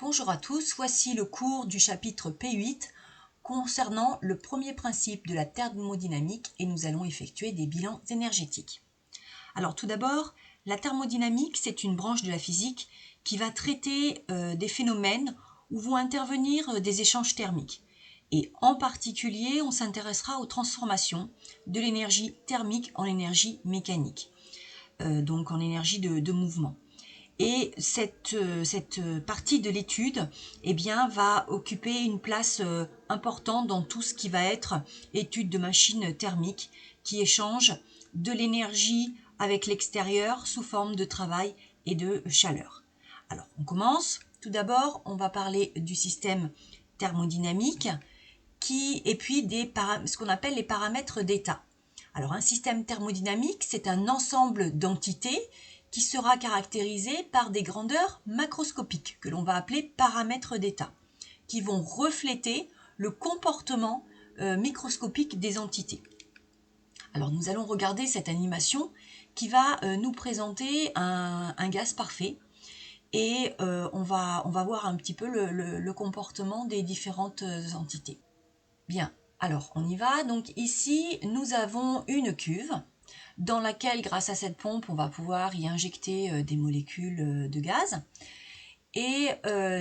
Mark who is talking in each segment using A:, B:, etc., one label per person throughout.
A: Bonjour à tous, voici le cours du chapitre P8 concernant le premier principe de la thermodynamique et nous allons effectuer des bilans énergétiques. Alors tout d'abord, la thermodynamique, c'est une branche de la physique qui va traiter des phénomènes où vont intervenir des échanges thermiques. Et en particulier, on s'intéressera aux transformations de l'énergie thermique en énergie mécanique, donc en énergie de mouvement. Et cette partie de l'étude va occuper une place importante dans tout ce qui va être étude de machines thermiques qui échangent de l'énergie avec l'extérieur sous forme de travail et de chaleur. Alors, on commence. Tout d'abord, on va parler du système thermodynamique et puis ce qu'on appelle les paramètres d'état. Alors, un système thermodynamique, c'est un ensemble d'entités qui sera caractérisé par des grandeurs macroscopiques, que l'on va appeler paramètres d'état, qui vont refléter le comportement microscopique des entités. Alors nous allons regarder cette animation qui va nous présenter un gaz parfait et on va voir un petit peu le comportement des différentes entités. Bien, alors on y va. Donc ici, nous avons une cuve dans laquelle, grâce à cette pompe, on va pouvoir y injecter des molécules de gaz. Et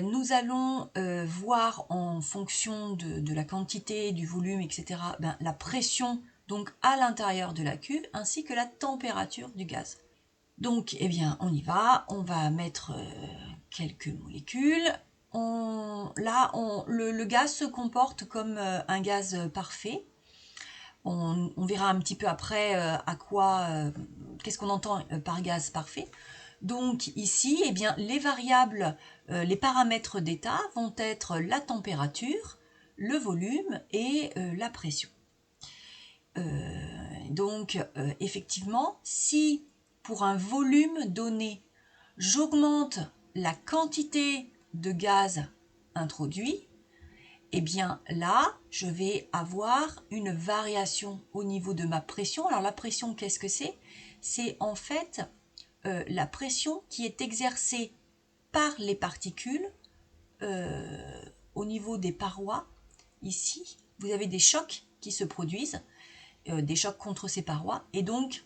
A: nous allons voir en fonction de la quantité, du volume, etc., la pression donc à l'intérieur de la cuve, ainsi que la température du gaz. Donc, on y va. On va mettre quelques molécules. Le gaz se comporte comme un gaz parfait. On verra un petit peu après qu'est-ce qu'on entend par gaz parfait. Donc ici, les variables, les paramètres d'état vont être la température, le volume et la pression. Effectivement, si pour un volume donné, j'augmente la quantité de gaz introduit, là, je vais avoir une variation au niveau de ma pression. Alors la pression, qu'est-ce que c'est? C'est en fait la pression qui est exercée par les particules au niveau des parois. Ici, vous avez des chocs qui se produisent, des chocs contre ces parois. Et donc,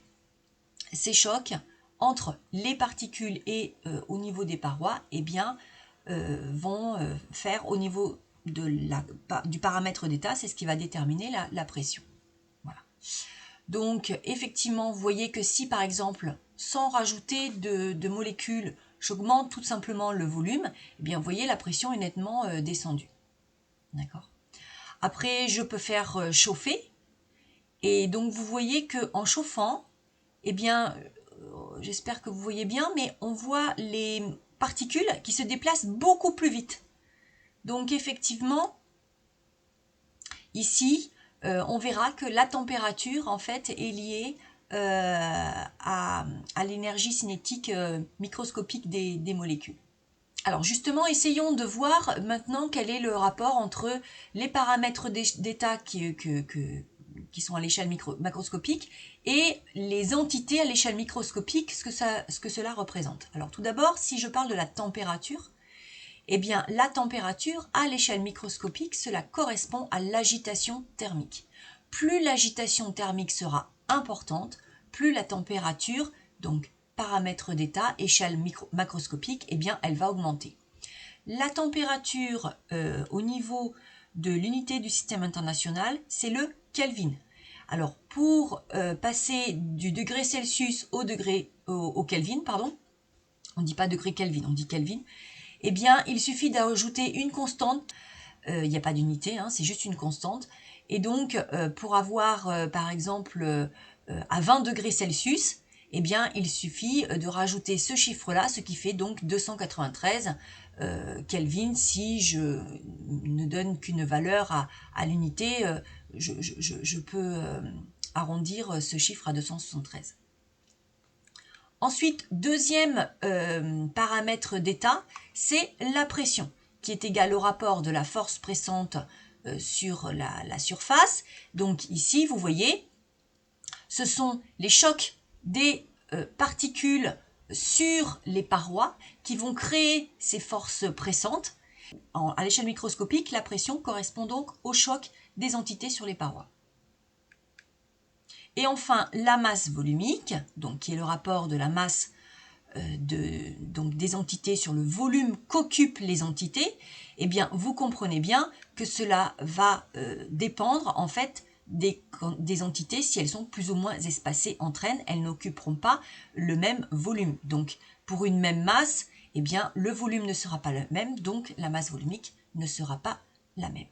A: ces chocs entre les particules et au niveau des parois, vont faire au niveau du paramètre d'état, c'est ce qui va déterminer la pression. Voilà. Donc effectivement, vous voyez que si par exemple, sans rajouter de molécules, j'augmente tout simplement le volume, vous voyez la pression est nettement descendue. D'accord. Après, je peux faire chauffer, et donc vous voyez qu'en chauffant, j'espère que vous voyez bien, mais on voit les particules qui se déplacent beaucoup plus vite. Donc effectivement, ici, on verra que la température en fait est liée à l'énergie cinétique microscopique des molécules. Alors justement, essayons de voir maintenant quel est le rapport entre les paramètres d'état qui sont à l'échelle macroscopique et les entités à l'échelle microscopique, ce que cela représente. Alors tout d'abord, si je parle de la température, la température, à l'échelle microscopique, cela correspond à l'agitation thermique. Plus l'agitation thermique sera importante, plus la température, donc paramètre d'état, échelle macroscopique, elle va augmenter. La température au niveau de l'unité du système international, c'est le Kelvin. Alors, pour passer du degré Celsius au Kelvin, on ne dit pas degré Kelvin, on dit Kelvin, il suffit d'ajouter une constante, il n'y a pas d'unité, c'est juste une constante, et donc pour avoir par exemple à 20 degrés Celsius, il suffit de rajouter ce chiffre-là, ce qui fait donc 293 Kelvin. Si je ne donne qu'une valeur à l'unité, je peux arrondir ce chiffre à 273. Ensuite, deuxième paramètre d'état, c'est la pression, qui est égale au rapport de la force pressante sur la surface. Donc ici, vous voyez, ce sont les chocs des particules sur les parois qui vont créer ces forces pressantes. À l'échelle microscopique, la pression correspond donc au choc des entités sur les parois. Et enfin, la masse volumique, donc qui est le rapport de la masse donc des entités sur le volume qu'occupent les entités, eh bien, vous comprenez bien que cela va dépendre en fait des entités. Si elles sont plus ou moins espacées entre elles n'occuperont pas le même volume. Donc, pour une même masse, eh bien, le volume ne sera pas le même, donc la masse volumique ne sera pas la même.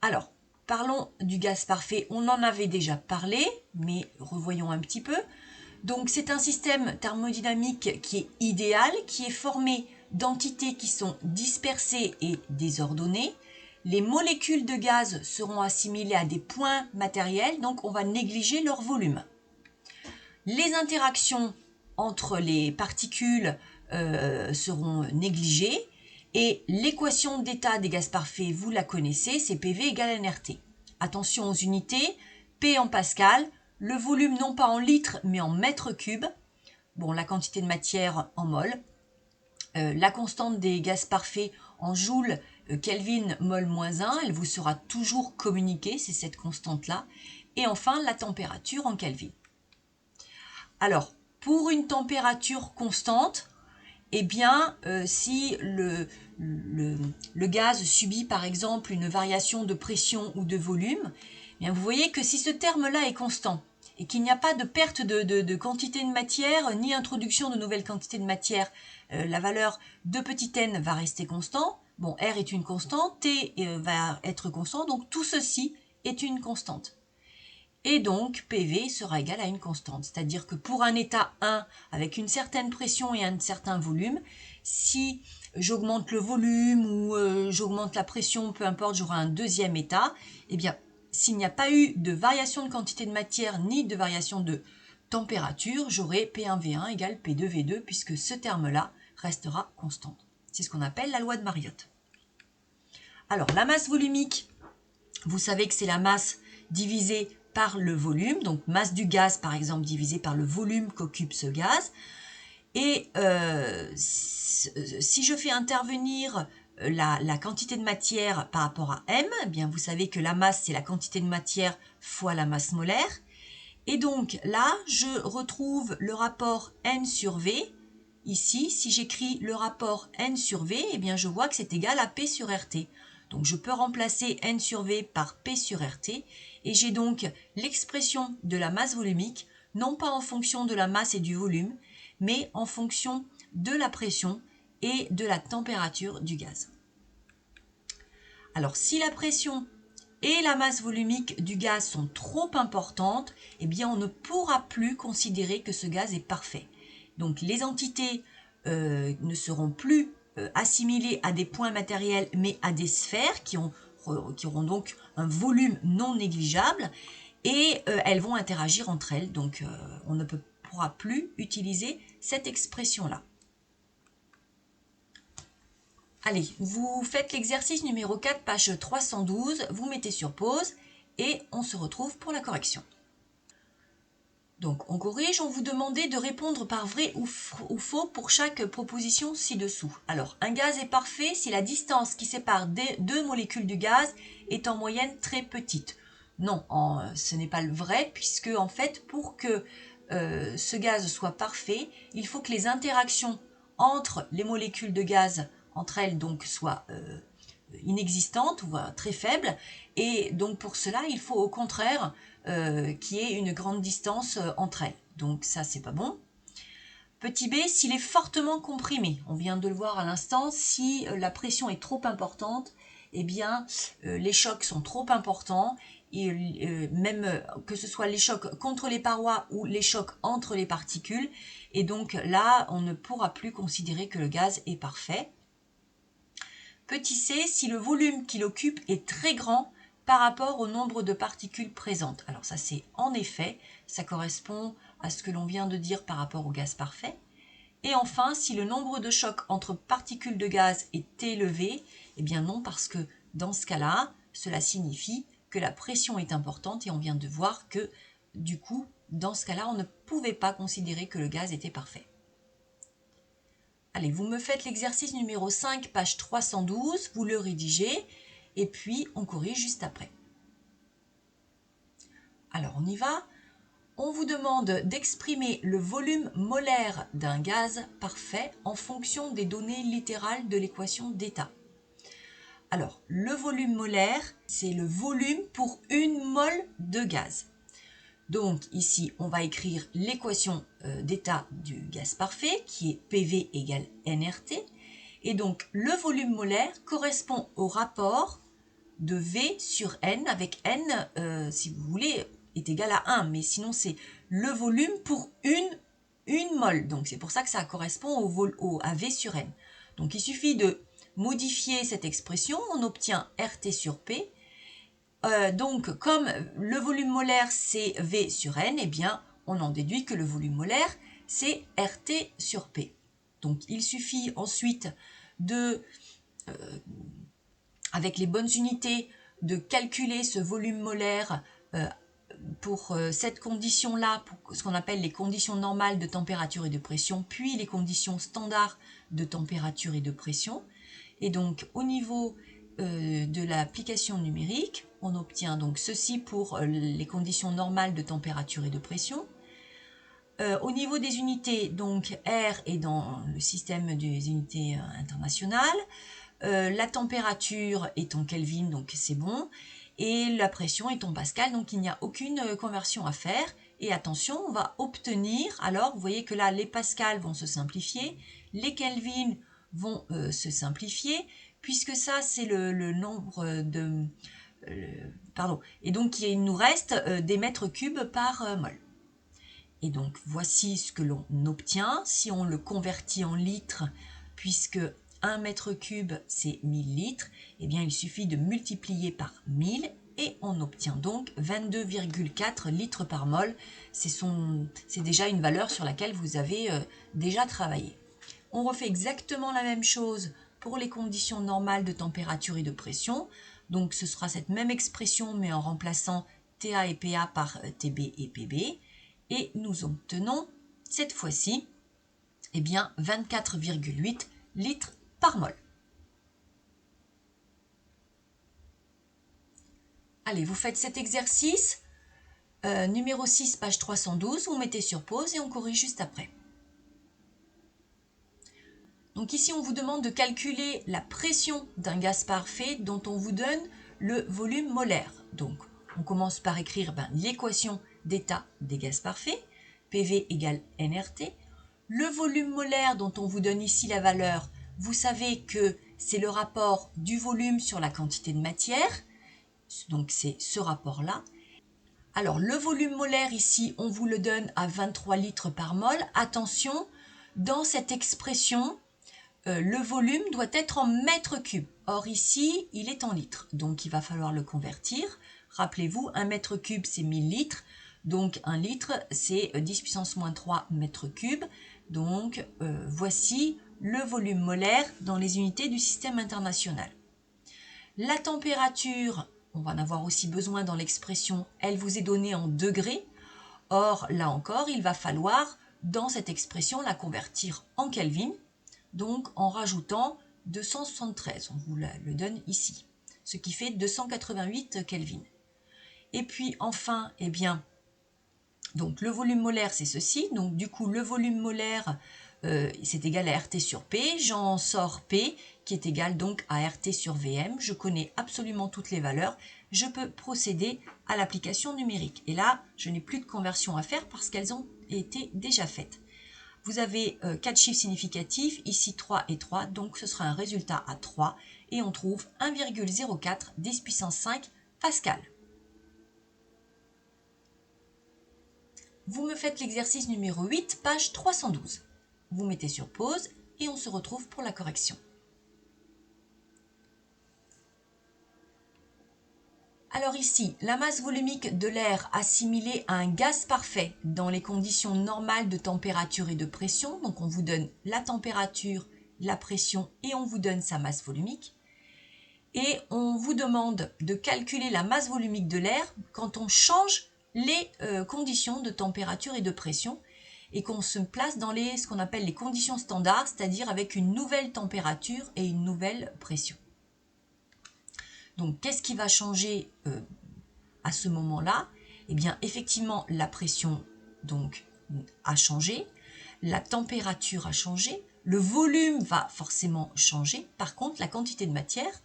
A: Alors, parlons du gaz parfait. On en avait déjà parlé, mais revoyons un petit peu. Donc c'est un système thermodynamique qui est idéal, qui est formé d'entités qui sont dispersées et désordonnées. Les molécules de gaz seront assimilées à des points matériels, donc on va négliger leur volume. Les interactions entre les particules seront négligées et l'équation d'état des gaz parfaits, vous la connaissez, c'est PV égale nRT. Attention aux unités, P en pascal, le volume non pas en litres mais en mètres cubes, bon, la quantité de matière en mol, la constante des gaz parfaits en joules, Kelvin mol moins 1, elle vous sera toujours communiquée, c'est cette constante-là, et enfin la température en Kelvin. Alors, pour une température constante, eh bien, si le gaz subit par exemple une variation de pression ou de volume, eh bien, vous voyez que si ce terme-là est constant et qu'il n'y a pas de perte de quantité de matière ni introduction de nouvelles quantités de matière, la valeur de petit n va rester constant. Bon, R est une constante, T va être constant, donc tout ceci est une constante. Et donc PV sera égal à une constante. C'est-à-dire que pour un état 1 avec une certaine pression et un certain volume, si j'augmente le volume ou j'augmente la pression, peu importe, j'aurai un deuxième état, eh bien, s'il n'y a pas eu de variation de quantité de matière ni de variation de température, j'aurai P1V1 égale P2V2 puisque ce terme-là restera constante. C'est ce qu'on appelle la loi de Mariotte. Alors, la masse volumique, vous savez que c'est la masse divisée par le volume, donc masse du gaz par exemple divisée par le volume qu'occupe ce gaz. Et si je fais intervenir la quantité de matière par rapport à M, eh bien vous savez que la masse c'est la quantité de matière fois la masse molaire. Et donc là, je retrouve le rapport N sur V. Ici, si j'écris le rapport N sur V, eh bien je vois que c'est égal à P sur RT. Donc je peux remplacer N sur V par P sur RT et j'ai donc l'expression de la masse volumique, non pas en fonction de la masse et du volume, mais en fonction de la pression et de la température du gaz. Alors si la pression et la masse volumique du gaz sont trop importantes, eh bien on ne pourra plus considérer que ce gaz est parfait. Donc les entités ne seront plus assimilées à des points matériels mais à des sphères qui auront donc un volume non négligeable et elles vont interagir entre elles. Donc on ne pourra plus utiliser cette expression-là. Allez, vous faites l'exercice numéro 4, page 312, vous mettez sur pause et on se retrouve pour la correction. Donc on corrige, on vous demandait de répondre par vrai ou faux pour chaque proposition ci-dessous. Alors, un gaz est parfait si la distance qui sépare deux molécules du gaz est en moyenne très petite. Non, ce n'est pas le vrai puisque en fait pour que ce gaz soit parfait, il faut que les interactions entre les molécules de gaz entre elles donc soient inexistantes ou très faibles et donc pour cela il faut au contraire qu'il y ait une grande distance entre elles. Donc ça c'est pas bon. Petit b, s'il est fortement comprimé, on vient de le voir à l'instant, si la pression est trop importante, eh bien les chocs sont trop importants et même que ce soit les chocs contre les parois ou les chocs entre les particules, et donc là on ne pourra plus considérer que le gaz est parfait. Petit c, si le volume qu'il occupe est très grand par rapport au nombre de particules présentes. Alors ça c'est en effet, ça correspond à ce que l'on vient de dire par rapport au gaz parfait. Et enfin, si le nombre de chocs entre particules de gaz est élevé, eh bien non, parce que dans ce cas-là, cela signifie que la pression est importante et on vient de voir que du coup, dans ce cas-là, on ne pouvait pas considérer que le gaz était parfait. Allez, vous me faites l'exercice numéro 5, page 312, vous le rédigez et puis on corrige juste après. Alors on y va. On vous demande d'exprimer le volume molaire d'un gaz parfait en fonction des données littérales de l'équation d'état. Alors, le volume molaire, c'est le volume pour une mole de gaz. Donc ici, on va écrire l'équation d'état du gaz parfait qui est PV égale nRT. Et donc, le volume molaire correspond au rapport de V sur N, avec N, si vous voulez, est égal à 1. Mais sinon, c'est le volume pour une mole. Donc, c'est pour ça que ça correspond à V sur N. Donc, il suffit de modifier cette expression. On obtient RT sur P. Donc, comme le volume molaire, c'est V sur N, eh bien, on en déduit que le volume molaire, c'est RT sur P. Donc, il suffit ensuite de, avec les bonnes unités, de calculer ce volume molaire pour cette condition-là, pour ce qu'on appelle les conditions normales de température et de pression, puis les conditions standards de température et de pression. Et donc, au niveau de l'application numérique, on obtient donc ceci pour les conditions normales de température et de pression. Au niveau des unités, donc R est dans le système des unités internationales. La température est en Kelvin, donc c'est bon. Et la pression est en Pascal, donc il n'y a aucune conversion à faire. Et attention, on va obtenir, alors vous voyez que là, les Pascal vont se simplifier, les Kelvin vont se simplifier, puisque ça, c'est le nombre de... pardon. Et donc, il nous reste des mètres cubes par mol. Et donc, voici ce que l'on obtient si on le convertit en litres, puisque 1 mètre cube, c'est 1000 litres, eh bien, il suffit de multiplier par 1000 et on obtient donc 22,4 litres par mol. C'est déjà une valeur sur laquelle vous avez déjà travaillé. On refait exactement la même chose pour les conditions normales de température et de pression. Donc, ce sera cette même expression, mais en remplaçant TA et PA par TB et PB. Et nous obtenons, cette fois-ci, eh bien, 24,8 litres par mol. Allez, vous faites cet exercice, numéro 6, page 312, vous mettez sur pause et on corrige juste après. Donc ici, on vous demande de calculer la pression d'un gaz parfait dont on vous donne le volume molaire. Donc, on commence par écrire l'équation d'état des gaz parfaits, PV égale nRT. Le volume molaire dont on vous donne ici la valeur, vous savez que c'est le rapport du volume sur la quantité de matière. Donc, c'est ce rapport-là. Alors, le volume molaire ici, on vous le donne à 23 litres par mol. Attention, dans cette expression, le volume doit être en mètres cubes. Or ici, il est en litres. Donc, il va falloir le convertir. Rappelez-vous, 1 mètre cube, c'est 1000 litres. Donc, 1 litre, c'est 10 puissance moins 3 mètres cubes. Donc, voici le volume molaire dans les unités du système international. La température, on va en avoir aussi besoin dans l'expression, elle vous est donnée en degrés. Or, là encore, il va falloir, dans cette expression, la convertir en Kelvin. Donc en rajoutant 273, on vous le donne ici, ce qui fait 288 Kelvin. Et puis enfin, eh bien, donc le volume molaire c'est ceci, donc du coup le volume molaire c'est égal à RT sur P, j'en sors P qui est égal donc à RT sur VM, je connais absolument toutes les valeurs, je peux procéder à l'application numérique. Et là, je n'ai plus de conversion à faire parce qu'elles ont été déjà faites. Vous avez 4 chiffres significatifs, ici 3 et 3, donc ce sera un résultat à 3, et on trouve 1,04 10 puissance 5 Pascal. Vous me faites l'exercice numéro 8, page 312. Vous mettez sur pause et on se retrouve pour la correction. Alors ici, la masse volumique de l'air assimilée à un gaz parfait dans les conditions normales de température et de pression, donc on vous donne la température, la pression et on vous donne sa masse volumique. Et on vous demande de calculer la masse volumique de l'air quand on change les conditions de température et de pression. et qu'on se place dans ce qu'on appelle les conditions standards, c'est-à-dire avec une nouvelle température et une nouvelle pression. Donc, qu'est-ce qui va changer à ce moment-là? Eh bien, effectivement, la pression donc, a changé, la température a changé, le volume va forcément changer. Par contre, la quantité de matière,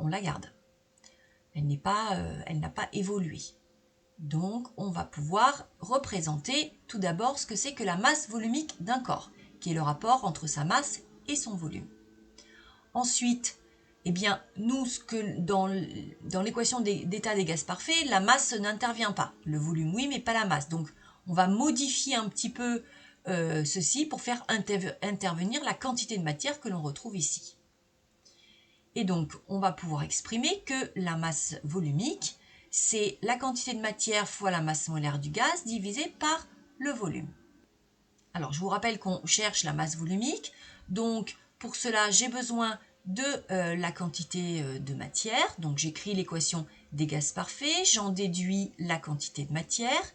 A: on la garde. Elle n'a pas évolué. Donc, on va pouvoir représenter tout d'abord ce que c'est que la masse volumique d'un corps, qui est le rapport entre sa masse et son volume. Ensuite, eh bien, nous, dans l'équation d'état des gaz parfaits, la masse n'intervient pas. Le volume, oui, mais pas la masse. Donc, on va modifier un petit peu ceci pour faire intervenir la quantité de matière que l'on retrouve ici. Et donc, on va pouvoir exprimer que la masse volumique, c'est la quantité de matière fois la masse molaire du gaz divisée par le volume. Alors, je vous rappelle qu'on cherche la masse volumique. Donc, pour cela, j'ai besoin de la quantité de matière. Donc, j'écris l'équation des gaz parfaits. J'en déduis la quantité de matière.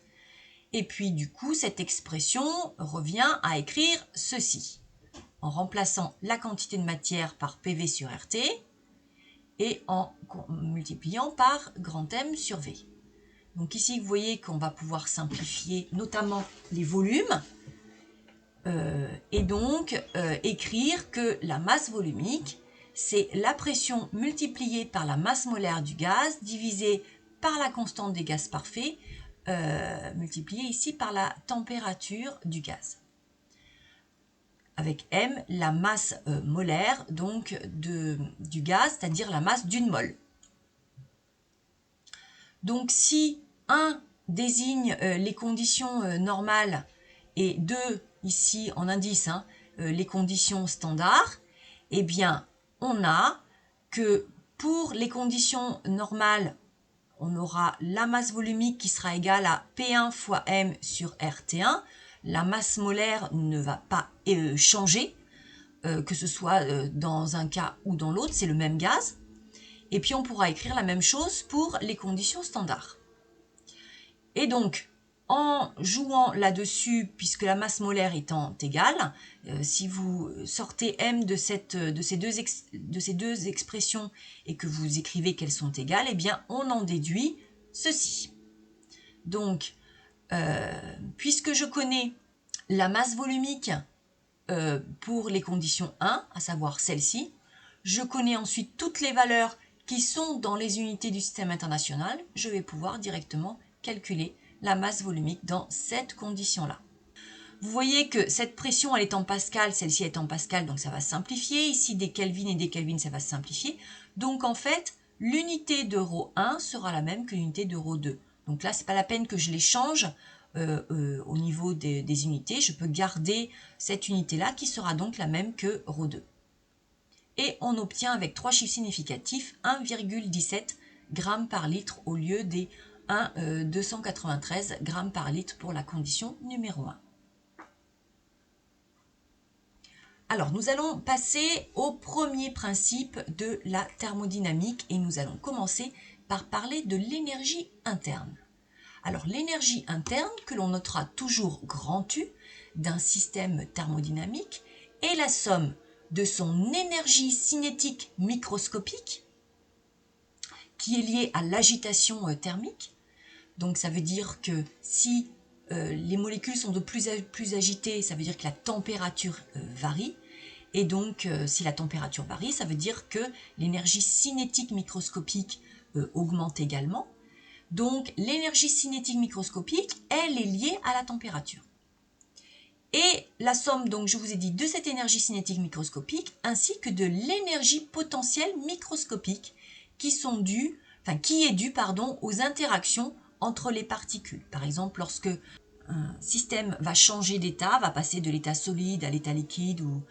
A: Et puis, du coup, cette expression revient à écrire ceci. En remplaçant la quantité de matière par PV sur RT et en multipliant par grand M sur V. Donc ici, vous voyez qu'on va pouvoir simplifier notamment les volumes et donc écrire que la masse volumique, c'est la pression multipliée par la masse molaire du gaz divisée par la constante des gaz parfaits, multipliée ici par la température du gaz. Avec M, la masse molaire donc du gaz, c'est-à-dire la masse d'une mole. Donc si 1 désigne les conditions normales et 2, ici en indice, les conditions standards, eh bien on a que pour les conditions normales, on aura la masse volumique qui sera égale à P1 fois M sur RT1. La masse molaire ne va pas changer, que ce soit dans un cas ou dans l'autre, c'est le même gaz. Et puis on pourra écrire la même chose pour les conditions standards. Et donc, en jouant là-dessus, puisque la masse molaire étant égale, si vous sortez M de ces deux expressions et que vous écrivez qu'elles sont égales, eh bien on en déduit ceci. Donc, puisque je connais la masse volumique pour les conditions 1, à savoir celle-ci, je connais ensuite toutes les valeurs qui sont dans les unités du système international, je vais pouvoir directement calculer la masse volumique dans cette condition-là. Vous voyez que cette pression, elle est en pascal, celle-ci est en pascal, donc ça va simplifier. Ici, des kelvins et des kelvins, ça va simplifier. Donc en fait, l'unité de ρ1 sera la même que l'unité de ρ2. Donc là, ce n'est pas la peine que je les change au niveau des unités. Je peux garder cette unité-là qui sera donc la même que ρ2. Et on obtient avec 3 chiffres significatifs 1,17 g par litre au lieu des 293 g par litre pour la condition numéro 1. Alors, nous allons passer au premier principe de la thermodynamique et nous allons commencer par parler de l'énergie interne. Alors, l'énergie interne, que l'on notera toujours grand U, d'un système thermodynamique, est la somme de son énergie cinétique microscopique, qui est liée à l'agitation thermique. Donc, ça veut dire que si les molécules sont de plus en plus agitées, ça veut dire que la température varie. Et donc, si la température varie, ça veut dire que l'énergie cinétique microscopique augmente également. Donc, l'énergie cinétique microscopique, elle est liée à la température. Et la somme, donc, je vous ai dit, de cette énergie cinétique microscopique, ainsi que de l'énergie potentielle microscopique, qui est due aux interactions entre les particules. Par exemple, lorsque un système va changer d'état, va passer de l'état solide à l'état liquide ou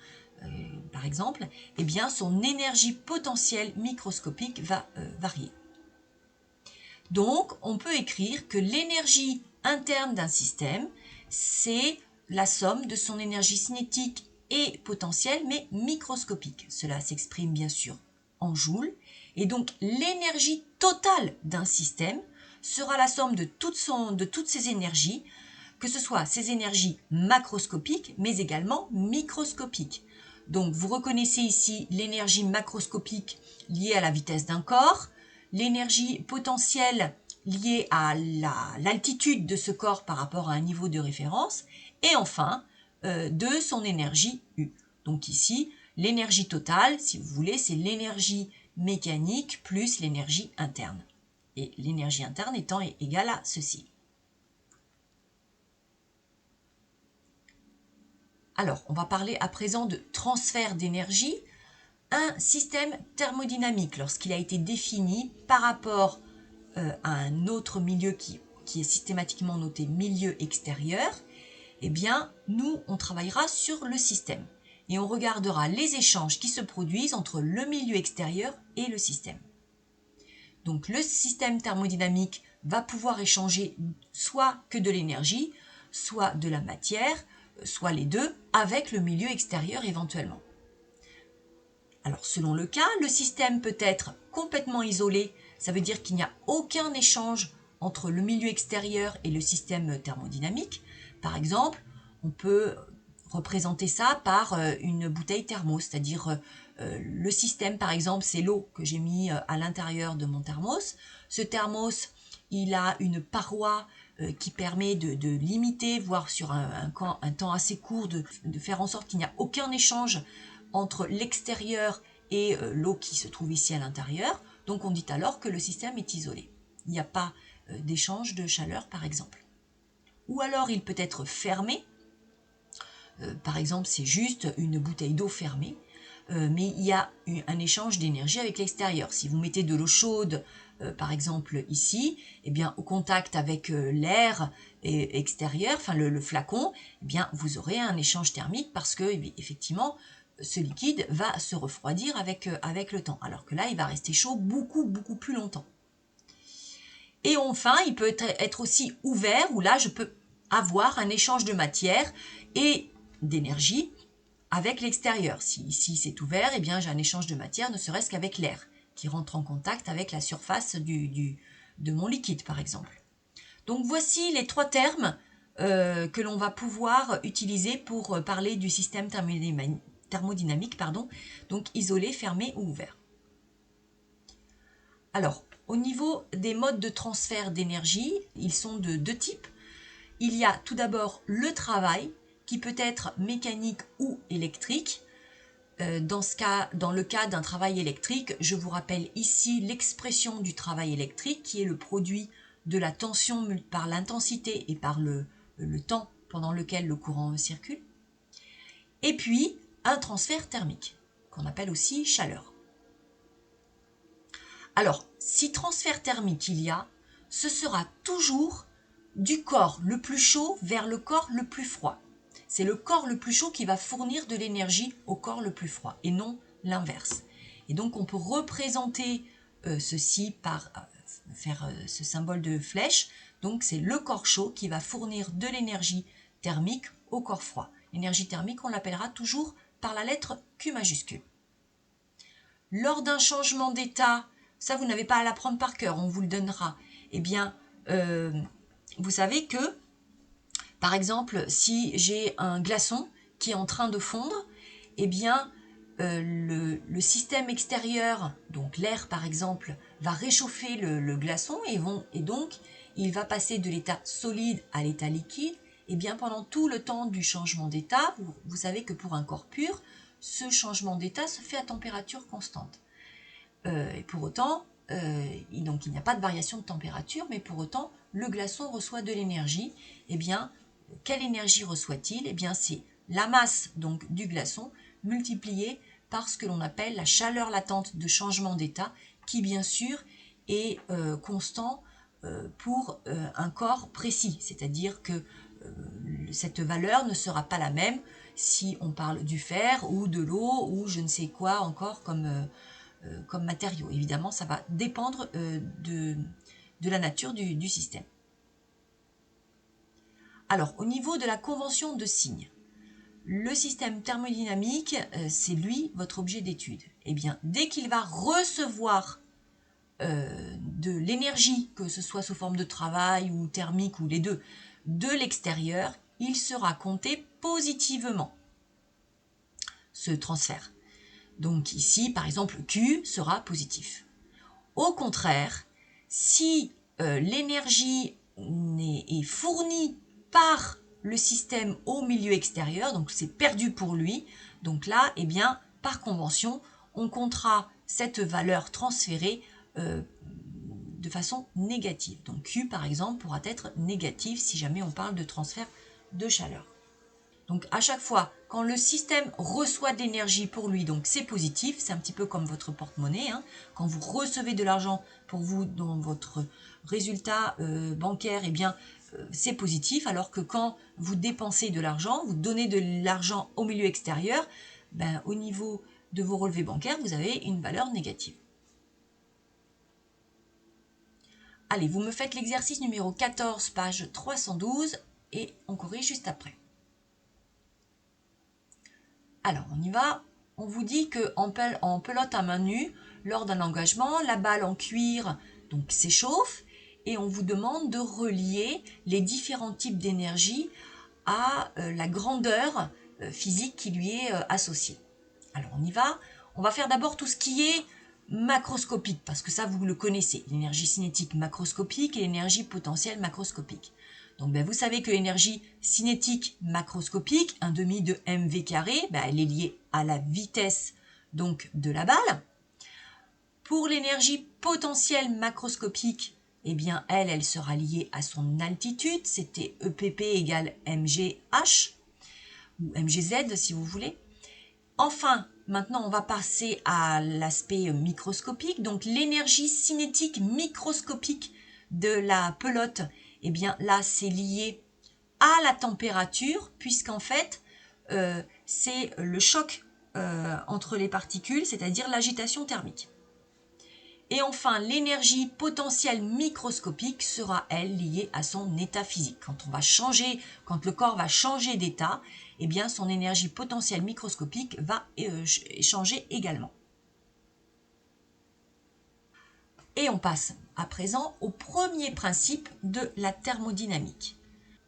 A: par exemple, eh bien son énergie potentielle microscopique va varier. Donc, on peut écrire que l'énergie interne d'un système, c'est la somme de son énergie cinétique et potentielle, mais microscopique. Cela s'exprime bien sûr en joules. Et donc, l'énergie totale d'un système sera la somme de toutes ces énergies, que ce soit ces énergies macroscopiques, mais également microscopiques. Donc vous reconnaissez ici l'énergie macroscopique liée à la vitesse d'un corps, l'énergie potentielle liée à l'altitude de ce corps par rapport à un niveau de référence, et enfin de son énergie U. Donc ici, l'énergie totale, si vous voulez, c'est l'énergie mécanique plus l'énergie interne. Et l'énergie interne étant égale à ceci. Alors, on va parler à présent de transfert d'énergie. Un système thermodynamique, lorsqu'il a été défini par rapport à un autre milieu qui est systématiquement noté milieu extérieur, eh bien, nous, on travaillera sur le système. Et on regardera les échanges qui se produisent entre le milieu extérieur et le système. Donc, le système thermodynamique va pouvoir échanger soit que de l'énergie, soit de la matière, soit les deux, avec le milieu extérieur éventuellement. Alors, selon le cas, le système peut être complètement isolé, ça veut dire qu'il n'y a aucun échange entre le milieu extérieur et le système thermodynamique. Par exemple, on peut représenter ça par une bouteille thermos, c'est-à-dire le système, par exemple, c'est l'eau que j'ai mis à l'intérieur de mon thermos. Ce thermos, il a une paroi qui permet de limiter, voire sur un temps assez court, de faire en sorte qu'il n'y a aucun échange entre l'extérieur et l'eau qui se trouve ici à l'intérieur. Donc on dit alors que le système est isolé. Il n'y a pas d'échange de chaleur, par exemple. Ou alors il peut être fermé. Par exemple, c'est juste une bouteille d'eau fermée, mais il y a un échange d'énergie avec l'extérieur. Si vous mettez de l'eau chaude, par exemple ici, eh bien, au contact avec l'air extérieur, enfin le flacon, eh bien, vous aurez un échange thermique parce que, effectivement, ce liquide va se refroidir avec le temps, alors que là, il va rester chaud beaucoup plus longtemps. Et enfin, il peut être aussi ouvert, où là, je peux avoir un échange de matière et d'énergie avec l'extérieur. Si ici c'est ouvert, eh bien j'ai un échange de matière, ne serait-ce qu'avec l'air, qui rentre en contact avec la surface de mon liquide, par exemple. Donc voici les trois termes que l'on va pouvoir utiliser pour parler du système thermodynamique, donc isolé, fermé ou ouvert. Alors, au niveau des modes de transfert d'énergie, ils sont de deux types. Il y a tout d'abord le travail, qui peut être mécanique ou électrique. Dans le cas d'un travail électrique, je vous rappelle ici l'expression du travail électrique, qui est le produit de la tension par l'intensité et par le temps pendant lequel le courant circule. Et puis, un transfert thermique, qu'on appelle aussi chaleur. Alors, si transfert thermique il y a, ce sera toujours du corps le plus chaud vers le corps le plus froid. C'est le corps le plus chaud qui va fournir de l'énergie au corps le plus froid et non l'inverse. Et donc on peut représenter ceci par faire ce symbole de flèche. Donc c'est le corps chaud qui va fournir de l'énergie thermique au corps froid. L'énergie thermique, on l'appellera toujours par la lettre Q majuscule. Lors d'un changement d'état, ça vous n'avez pas à l'apprendre par cœur, on vous le donnera. Eh bien, vous savez que par exemple, si j'ai un glaçon qui est en train de fondre, eh bien, le système extérieur, donc l'air par exemple, va réchauffer le glaçon et donc il va passer de l'état solide à l'état liquide. Et bien pendant tout le temps du changement d'état, vous savez que pour un corps pur, ce changement d'état se fait à température constante. Et pour autant, donc il n'y a pas de variation de température, mais pour autant, le glaçon reçoit de l'énergie. Eh bien, quelle énergie reçoit-il? Eh bien, c'est la masse donc du glaçon multipliée par ce que l'on appelle la chaleur latente de changement d'état, qui bien sûr est constant pour un corps précis, c'est-à-dire que cette valeur ne sera pas la même si on parle du fer ou de l'eau ou je ne sais quoi encore comme matériau. Évidemment, ça va dépendre de la nature du système. Alors, au niveau de la convention de signes, le système thermodynamique, c'est lui votre objet d'étude. Eh bien, dès qu'il va recevoir de l'énergie, que ce soit sous forme de travail ou thermique ou les deux, de l'extérieur, il sera compté positivement, ce transfert. Donc ici, par exemple, Q sera positif. Au contraire, si l'énergie est fournie par le système au milieu extérieur, donc c'est perdu pour lui, donc là, eh bien, par convention, on comptera cette valeur transférée de façon négative. Donc Q, par exemple, pourra être négatif si jamais on parle de transfert de chaleur. Donc à chaque fois, quand le système reçoit de l'énergie pour lui, donc c'est positif, c'est un petit peu comme votre porte-monnaie, hein. Quand vous recevez de l'argent pour vous dans votre résultat bancaire, eh bien c'est positif, alors que quand vous dépensez de l'argent, vous donnez de l'argent au milieu extérieur, ben, au niveau de vos relevés bancaires, vous avez une valeur négative. Allez, vous me faites l'exercice numéro 14, page 312, et on corrige juste après. Alors, on y va. On vous dit qu'en pelote à main nue, lors d'un engagement, la balle en cuir donc s'échauffe et on vous demande de relier les différents types d'énergie à la grandeur physique qui lui est associée. Alors, on y va. On va faire d'abord tout ce qui est macroscopique, parce que ça, vous le connaissez, l'énergie cinétique macroscopique et l'énergie potentielle macroscopique. Donc vous savez que l'énergie cinétique macroscopique, 1/2 de mv carré, elle est liée à la vitesse donc de la balle. Pour l'énergie potentielle macroscopique, eh bien elle sera liée à son altitude, c'était EPP égale mgh, ou mgz si vous voulez. Enfin, maintenant on va passer à l'aspect microscopique, donc l'énergie cinétique microscopique de la pelote, eh bien là c'est lié à la température, puisqu'en fait c'est le choc entre les particules, c'est-à-dire l'agitation thermique. Et enfin, l'énergie potentielle microscopique sera, elle, liée à son état physique. Quand le corps va changer d'état, eh bien, son énergie potentielle microscopique va changer également. Et on passe à présent au premier principe de la thermodynamique.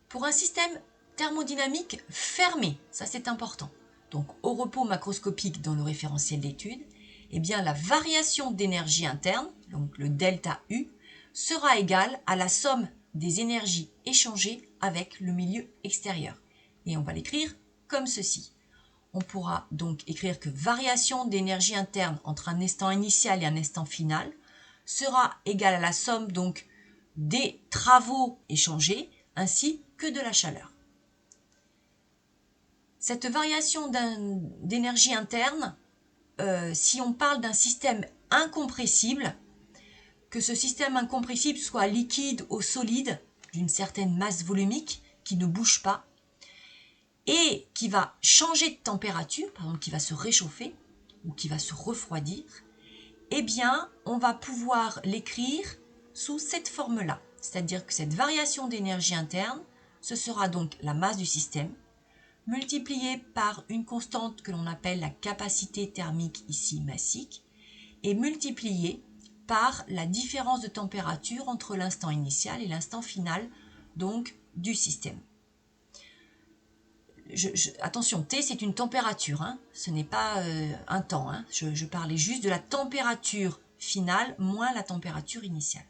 A: Pour un système thermodynamique fermé, ça c'est important, donc au repos macroscopique dans le référentiel d'étude, eh bien la variation d'énergie interne, donc le delta U, sera égale à la somme des énergies échangées avec le milieu extérieur. Et on va l'écrire comme ceci. On pourra donc écrire que variation d'énergie interne entre un instant initial et un instant final sera égale à la somme donc des travaux échangés ainsi que de la chaleur. Cette variation d'énergie interne, si on parle d'un système incompressible, que ce système incompressible soit liquide ou solide, d'une certaine masse volumique, qui ne bouge pas, et qui va changer de température, par exemple qui va se réchauffer ou qui va se refroidir, eh bien on va pouvoir l'écrire sous cette forme-là. C'est-à-dire que cette variation d'énergie interne, ce sera donc la masse du système, multipliée par une constante que l'on appelle la capacité thermique, ici massique, et multipliée par la différence de température entre l'instant initial et l'instant final donc du système. Attention, T c'est une température, hein, ce n'est pas un temps, hein, je parlais juste de la température finale moins la température initiale.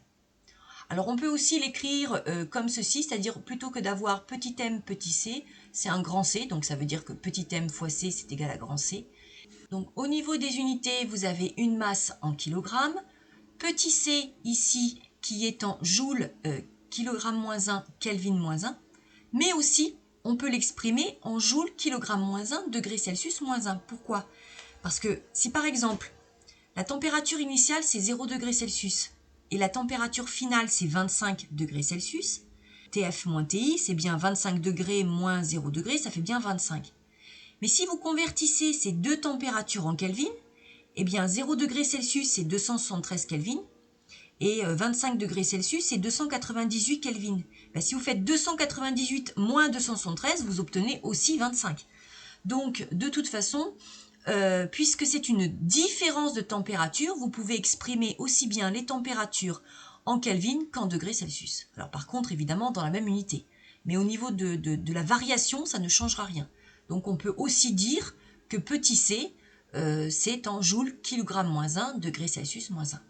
A: Alors on peut aussi l'écrire comme ceci, c'est-à-dire plutôt que d'avoir petit m petit c, c'est un grand C, donc ça veut dire que petit m fois c c'est égal à grand C. Donc au niveau des unités, vous avez une masse en kilogrammes, petit c ici qui est en joule kilogramme moins 1, Kelvin moins 1, mais aussi on peut l'exprimer en joule kilogramme moins 1, degré Celsius moins 1. Pourquoi? Parce que si par exemple la température initiale c'est 0 degré Celsius, et la température finale, c'est 25 degrés Celsius. TF moins TI, c'est bien 25 degrés moins 0 degré, ça fait bien 25. Mais si vous convertissez ces deux températures en Kelvin, eh bien 0 degrés Celsius, c'est 273 Kelvin, et 25 degrés Celsius, c'est 298 Kelvin. Si vous faites 298 moins 273, vous obtenez aussi 25. Donc, de toute façon, puisque c'est une différence de température, vous pouvez exprimer aussi bien les températures en Kelvin qu'en degrés Celsius. Alors par contre, évidemment, dans la même unité. mais au niveau de la variation, ça ne changera rien. Donc on peut aussi dire que petit c, c'est en joules kilogramme moins 1, degré Celsius moins 1.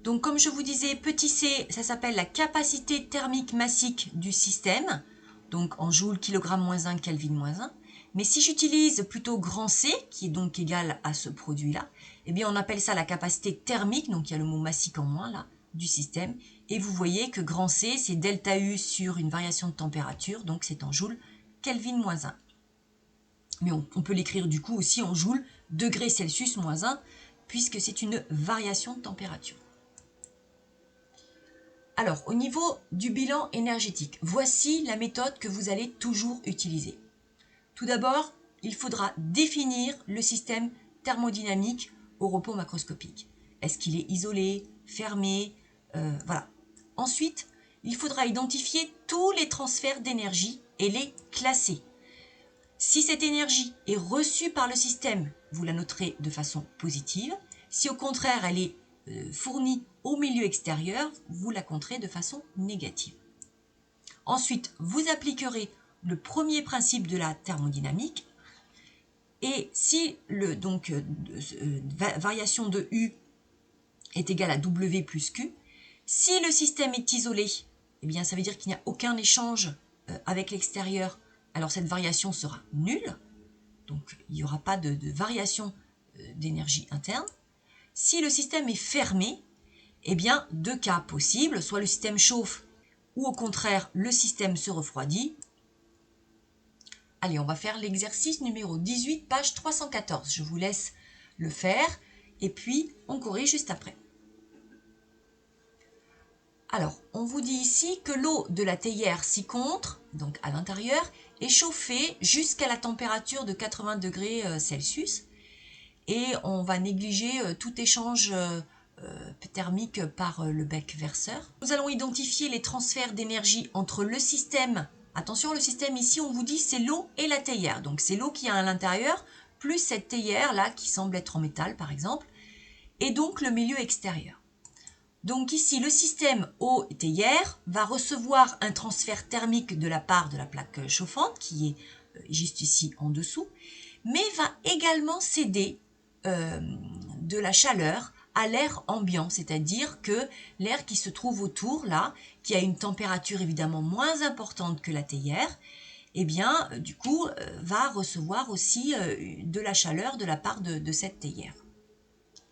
A: Donc comme je vous disais, petit c, ça s'appelle la capacité thermique massique du système, donc en joules kilogramme moins 1, Kelvin moins 1. Mais si j'utilise plutôt grand C, qui est donc égal à ce produit-là, eh bien on appelle ça la capacité thermique, donc il y a le mot massique en moins là, du système. Et vous voyez que grand C, c'est delta U sur une variation de température, donc c'est en joules Kelvin moins 1. Mais on peut l'écrire du coup aussi en joules degré Celsius moins 1, puisque c'est une variation de température. Alors, au niveau du bilan énergétique, voici la méthode que vous allez toujours utiliser. Tout d'abord, il faudra définir le système thermodynamique au repos macroscopique. Est-ce qu'il est isolé, fermé, voilà. Ensuite, il faudra identifier tous les transferts d'énergie et les classer. Si cette énergie est reçue par le système, vous la noterez de façon positive. Si au contraire, elle est fournie au milieu extérieur, vous la compterez de façon négative. Ensuite, vous appliquerez le premier principe de la thermodynamique. Et si variation de U est égale à W plus Q, si le système est isolé, eh bien ça veut dire qu'il n'y a aucun échange avec l'extérieur, alors cette variation sera nulle. Donc il n'y aura pas de variation d'énergie interne. Si le système est fermé, eh bien deux cas possibles, soit le système chauffe ou au contraire le système se refroidit. Allez, on va faire l'exercice numéro 18, page 314. Je vous laisse le faire et puis on corrige juste après. Alors, on vous dit ici que l'eau de la théière ci-contre, donc à l'intérieur, est chauffée jusqu'à la température de 80 degrés Celsius. Et on va négliger tout échange thermique par le bec verseur. Nous allons identifier les transferts d'énergie entre le système. Attention, le système ici, on vous dit, c'est l'eau et la théière. Donc c'est l'eau qui est à l'intérieur, plus cette théière là qui semble être en métal par exemple, et donc le milieu extérieur. Donc ici, le système eau-théière va recevoir un transfert thermique de la part de la plaque chauffante, qui est juste ici en dessous, mais va également céder de la chaleur à l'air ambiant, c'est-à-dire que l'air qui se trouve autour, là, qui a une température évidemment moins importante que la théière, eh bien, du coup, va recevoir aussi de la chaleur de la part de cette théière.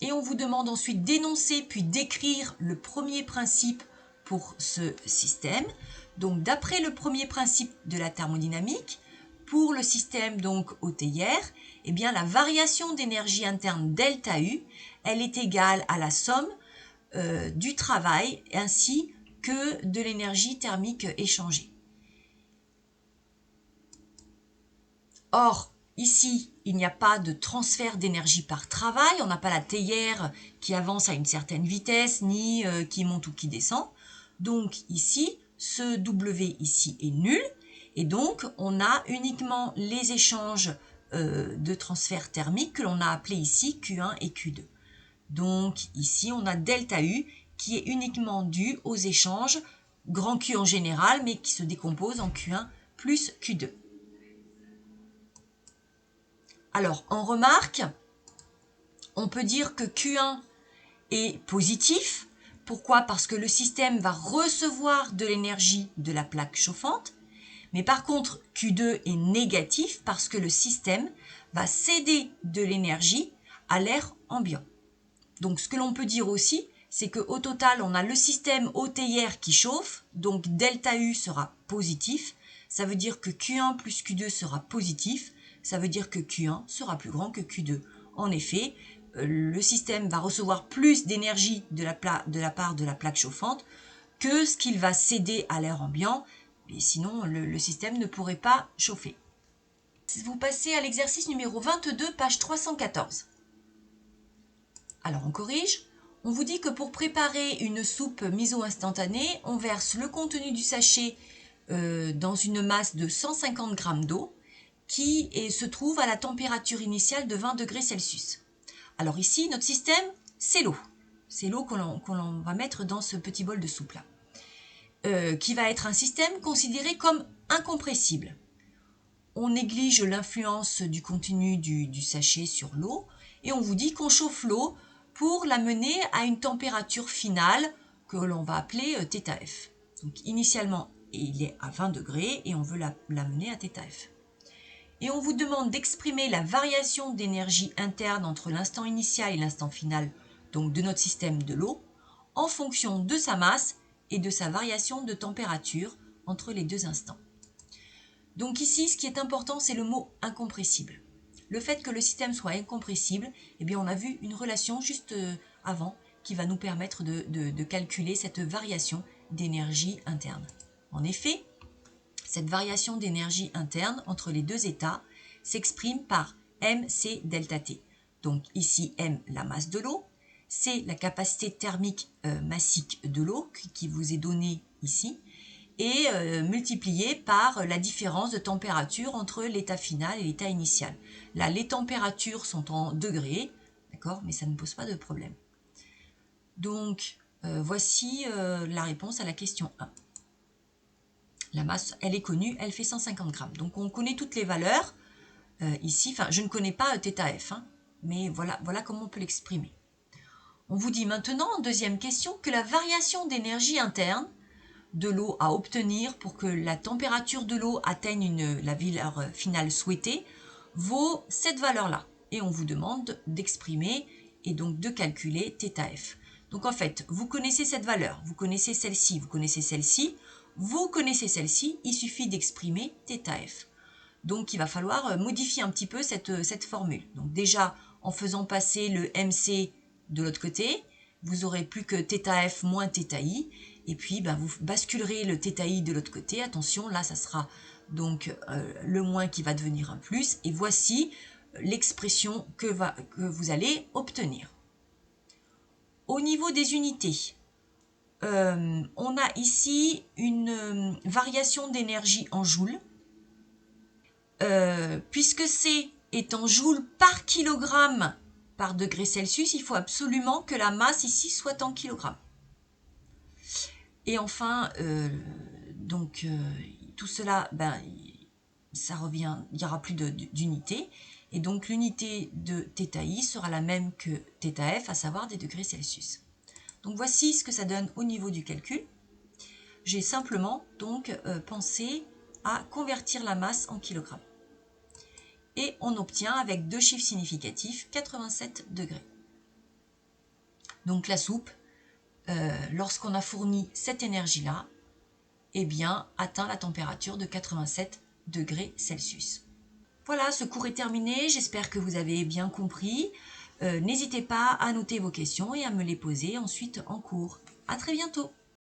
A: Et on vous demande ensuite d'énoncer puis d'écrire le premier principe pour ce système. Donc, d'après le premier principe de la thermodynamique, pour le système donc aux théières, eh bien, la variation d'énergie interne delta U, elle est égale à la somme du travail ainsi que de l'énergie thermique échangée. Or, ici, il n'y a pas de transfert d'énergie par travail, on n'a pas la théière qui avance à une certaine vitesse, ni qui monte ou qui descend. Donc ici, ce W ici est nul, et donc on a uniquement les échanges de transfert thermique que l'on a appelés ici Q1 et Q2. Donc ici, on a delta U qui est uniquement dû aux échanges, grand Q en général, mais qui se décompose en Q1 plus Q2. Alors, en remarque, on peut dire que Q1 est positif. Pourquoi? Parce que le système va recevoir de l'énergie de la plaque chauffante. Mais par contre, Q2 est négatif parce que le système va céder de l'énergie à l'air ambiant. Donc, ce que l'on peut dire aussi, c'est qu'au total, on a le système eau-théière qui chauffe, donc delta U sera positif. Ça veut dire que Q1 plus Q2 sera positif. Ça veut dire que Q1 sera plus grand que Q2. En effet, le système va recevoir plus d'énergie de la part de la plaque chauffante que ce qu'il va céder à l'air ambiant. Et sinon, le système ne pourrait pas chauffer. Vous passez à l'exercice numéro 22, page 314. Alors on corrige. On vous dit que pour préparer une soupe miso-instantanée, on verse le contenu du sachet dans une masse de 150 g d'eau qui se trouve à la température initiale de 20 degrés Celsius. Alors ici, notre système, c'est l'eau. C'est l'eau qu'on va mettre dans ce petit bol de soupe-là. qui va être un système considéré comme incompressible. On néglige l'influence du contenu du sachet sur l'eau et on vous dit qu'on chauffe l'eau pour la mener à une température finale que l'on va appeler θF. Donc initialement, il est à 20 degrés et on veut la mener à θF. Et on vous demande d'exprimer la variation d'énergie interne entre l'instant initial et l'instant final, donc de notre système de l'eau, en fonction de sa masse et de sa variation de température entre les deux instants. Donc ici, ce qui est important, c'est le mot incompressible. Le fait que le système soit incompressible, eh bien on a vu une relation juste avant qui va nous permettre de calculer cette variation d'énergie interne. En effet, cette variation d'énergie interne entre les deux états s'exprime par mc delta T. Donc ici m, la masse de l'eau, c, la capacité thermique massique de l'eau qui vous est donnée ici, et multiplié par la différence de température entre l'état final et l'état initial. Là, les températures sont en degrés, d'accord, mais ça ne pose pas de problème. Donc, voici la réponse à la question 1. La masse, elle est connue, elle fait 150 grammes. Donc, on connaît toutes les valeurs ici. Enfin, je ne connais pas θF, hein, mais voilà comment on peut l'exprimer. On vous dit maintenant, en deuxième question, que la variation d'énergie interne de l'eau à obtenir pour que la température de l'eau atteigne la valeur finale souhaitée vaut cette valeur-là. Et on vous demande d'exprimer et donc de calculer θF. Donc en fait, vous connaissez cette valeur, vous connaissez celle-ci, vous connaissez celle-ci, vous connaissez celle-ci, il suffit d'exprimer θF. Donc il va falloir modifier un petit peu cette formule. Donc déjà, en faisant passer le MC de l'autre côté, vous n'aurez plus que θF moins θI, et puis vous basculerez le θI de l'autre côté. Attention, là, ça sera donc le moins qui va devenir un plus, et voici l'expression que vous allez obtenir. Au niveau des unités, on a ici une variation d'énergie en joules. Puisque C est en joules par kilogramme par degré Celsius, il faut absolument que la masse ici soit en kilogrammes. Et enfin, tout cela, ça revient, il n'y aura plus d'unité. Et donc l'unité de θI sera la même que θF, à savoir des degrés Celsius. Donc voici ce que ça donne au niveau du calcul. J'ai simplement donc pensé à convertir la masse en kilogrammes. Et on obtient avec deux chiffres significatifs 87 degrés. Donc la soupe, lorsqu'on a fourni cette énergie-là, eh bien, atteint la température de 87 degrés Celsius. Voilà, ce cours est terminé. J'espère que vous avez bien compris. N'hésitez pas à noter vos questions et à me les poser ensuite en cours. À très bientôt.